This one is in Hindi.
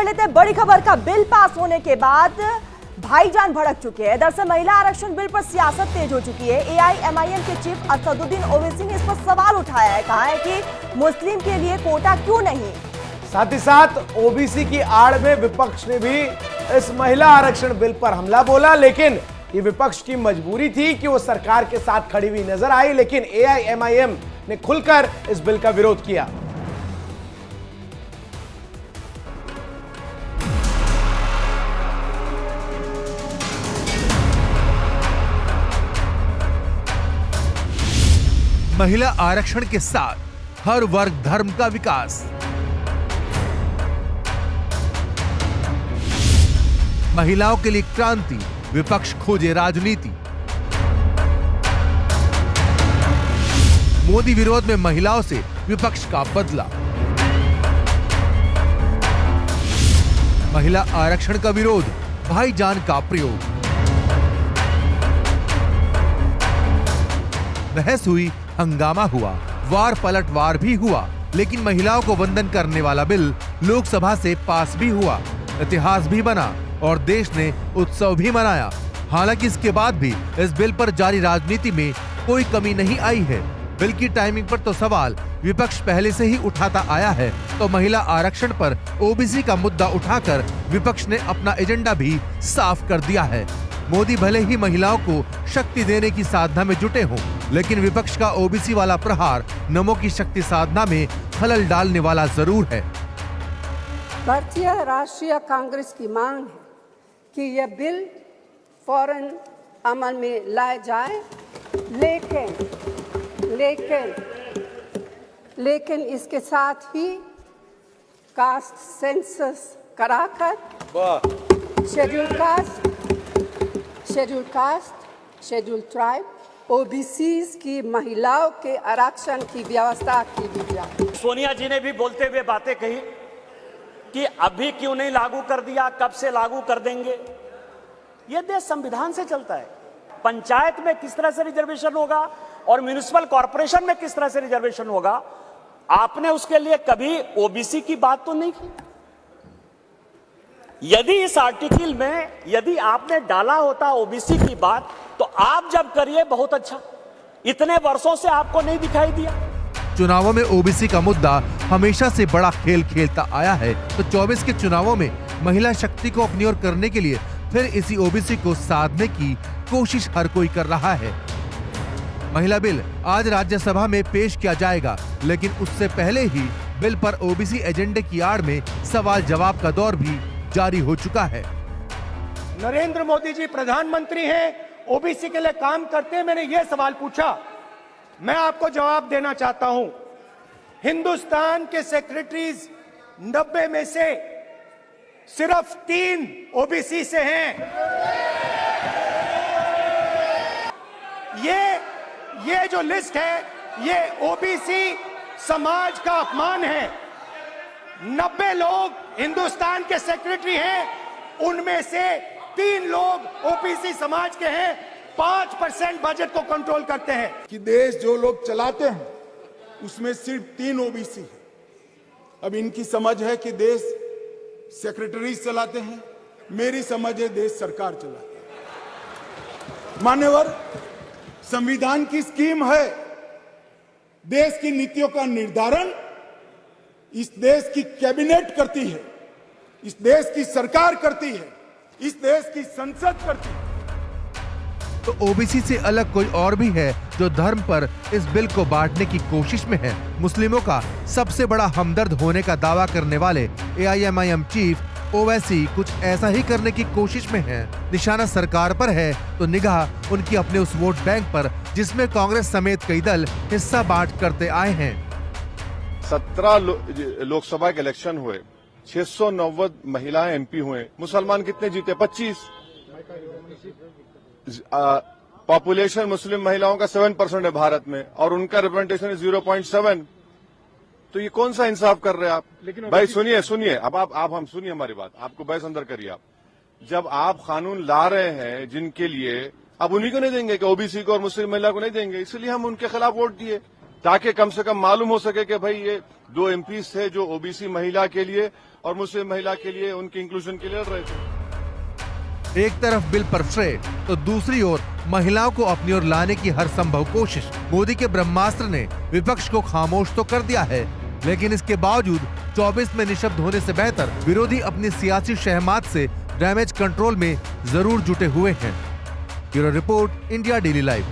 कर लेते हैं बड़ी खबर का। बिल पास होने के बाद भाईजान भड़क चुके हैं। दरअसल महिला आरक्षण बिल पर सियासत तेज हो चुकी है। एआईएमआईएम के चीफ असदुद्दीन ओवैसी ने इस पर सवाल उठाया है। कहा है कि मुस्लिम के लिए कोटा क्यों नहीं। साथ ही साथ ओबीसी की आड़ में विपक्ष ने भी इस महिला आरक्षण बिल पर हमला बोला, लेकिन ये विपक्ष की मजबूरी थी कि वो सरकार के साथ खड़ी हुई नजर आई, लेकिन एआईएमआईएम ने खुलकर इस बिल का विरोध किया। महिला आरक्षण के साथ हर वर्ग धर्म का विकास। महिलाओं के लिए क्रांति, विपक्ष खोजे राजनीति। मोदी विरोध में महिलाओं से विपक्ष का बदला। महिला आरक्षण का विरोध, भाईजान का प्रयोग। बहस हुई, हंगामा हुआ, वार पलटवार भी हुआ, लेकिन महिलाओं को वंदन करने वाला बिल लोकसभा से पास भी हुआ, इतिहास भी बना और देश ने उत्सव भी मनाया। हालांकि इसके बाद भी इस बिल पर जारी राजनीति में कोई कमी नहीं आई है। बिल की टाइमिंग पर तो सवाल विपक्ष पहले से ही उठाता आया है, तो महिला आरक्षण पर ओबीसी का मुद्दा उठाकर विपक्ष ने अपना एजेंडा भी साफ कर दिया है। मोदी भले ही महिलाओं को शक्ति देने की साधना में जुटे हों, लेकिन विपक्ष का ओबीसी वाला प्रहार नमो की शक्ति साधना में खलल डालने वाला जरूर है। भारतीय राष्ट्रीय कांग्रेस की मांग है कि यह बिल फौरन अमल में लाया जाए, लेकिन इसके साथ ही कास्ट सेंसस कराकर शेड्यूल ट्राइब, ओबीसीज की महिलाओं के आरक्षण की व्यवस्था की जाए। सोनिया जी ने भी बोलते हुए बातें कही कि अभी क्यों नहीं लागू कर दिया, कब से लागू कर देंगे। यह देश संविधान से चलता है। पंचायत में किस तरह से रिजर्वेशन होगा और म्युनिसिपल कॉर्पोरेशन में किस तरह से रिजर्वेशन होगा, आपने उसके लिए कभी ओबीसी की बात तो नहीं की। यदि इस आर्टिकल में यदि आपने डाला होता ओबीसी की बात, तो आप जब करिए बहुत अच्छा। इतने वर्षों से आपको नहीं दिखाई दिया। चुनावों में ओबीसी का मुद्दा हमेशा से बड़ा खेल खेलता आया है, तो 24 के चुनावों में महिला शक्ति को अपनी ओर करने के लिए फिर इसी ओबीसी को साधने की कोशिश हर कोई कर रहा है। महिला बिल आज राज्यसभा में पेश किया जाएगा, लेकिन उससे पहले ही बिल पर ओबीसी एजेंडे की आड़ में सवाल जवाब का दौर भी जारी हो चुका है। नरेंद्र मोदी जी प्रधानमंत्री हैं, ओबीसी के लिए काम करते हैं। मैंने यह सवाल पूछा, मैं आपको जवाब देना चाहता हूं। हिंदुस्तान के सेक्रेटरीज 90 में से सिर्फ 3 ओबीसी से हैं। ये जो लिस्ट है, ये ओबीसी समाज का अपमान है। 90 लोग हिंदुस्तान के सेक्रेटरी हैं, उनमें से 3 लोग ओबीसी समाज के हैं। 5% बजट को कंट्रोल करते हैं। कि देश जो लोग चलाते हैं उसमें सिर्फ 3 ओबीसी है। अब इनकी समझ है कि देश सेक्रेटरी चलाते हैं, मेरी समझ है देश सरकार चलाती है। मान्यवर, संविधान की स्कीम है, देश की नीतियों का निर्धारण इस देश की कैबिनेट करती है, इस देश की सरकार करती है, इस देश की संसद करती है। तो ओबीसी से अलग कोई और भी है जो धर्म पर इस बिल को बांटने की कोशिश में है। मुस्लिमों का सबसे बड़ा हमदर्द होने का दावा करने वाले एआईएमआईएम चीफ ओवैसी कुछ ऐसा ही करने की कोशिश में है। निशाना सरकार पर है तो निगाह उनकी अपने उस वोट बैंक पर जिसमें कांग्रेस समेत कई दल हिस्सा बांट करते आए हैं। 17 लोकसभा के इलेक्शन हुए, 690 महिलाएं एमपी हुए। मुसलमान कितने जीते? 25। पॉपुलेशन मुस्लिम महिलाओं का 7% है भारत में और उनका रिप्रेजेंटेशन है 0.7। तो ये कौन सा इंसाफ कर रहे हैं आप? लेकिन भाई सुनिए, अब आप हम सुनिए हमारी बात, आपको बहस अंदर करिए आप। जब आप कानून ला रहे हैं जिनके लिए, अब उन्हीं को नहीं देंगे कि ओबीसी को और मुस्लिम महिला को नहीं देंगे, इसलिए हम उनके खिलाफ वोट दिए ताकि कम से कम मालूम हो सके कि भाई ये 2 एमपी थे जो ओबीसी महिला के लिए और मुस्लिम महिला के लिए, उनके इंक्लूजन के लिए लड़ रहे थे। एक तरफ बिल पर श्रेय तो दूसरी ओर महिलाओं को अपनी ओर लाने की हर संभव कोशिश। मोदी के ब्रह्मास्त्र ने विपक्ष को खामोश तो कर दिया है, लेकिन इसके बावजूद 24 में निशब्द होने से बेहतर विरोधी अपनी सियासी शहमात से डैमेज कंट्रोल में जरूर जुटे हुए हैं। Bureau report, India daily live.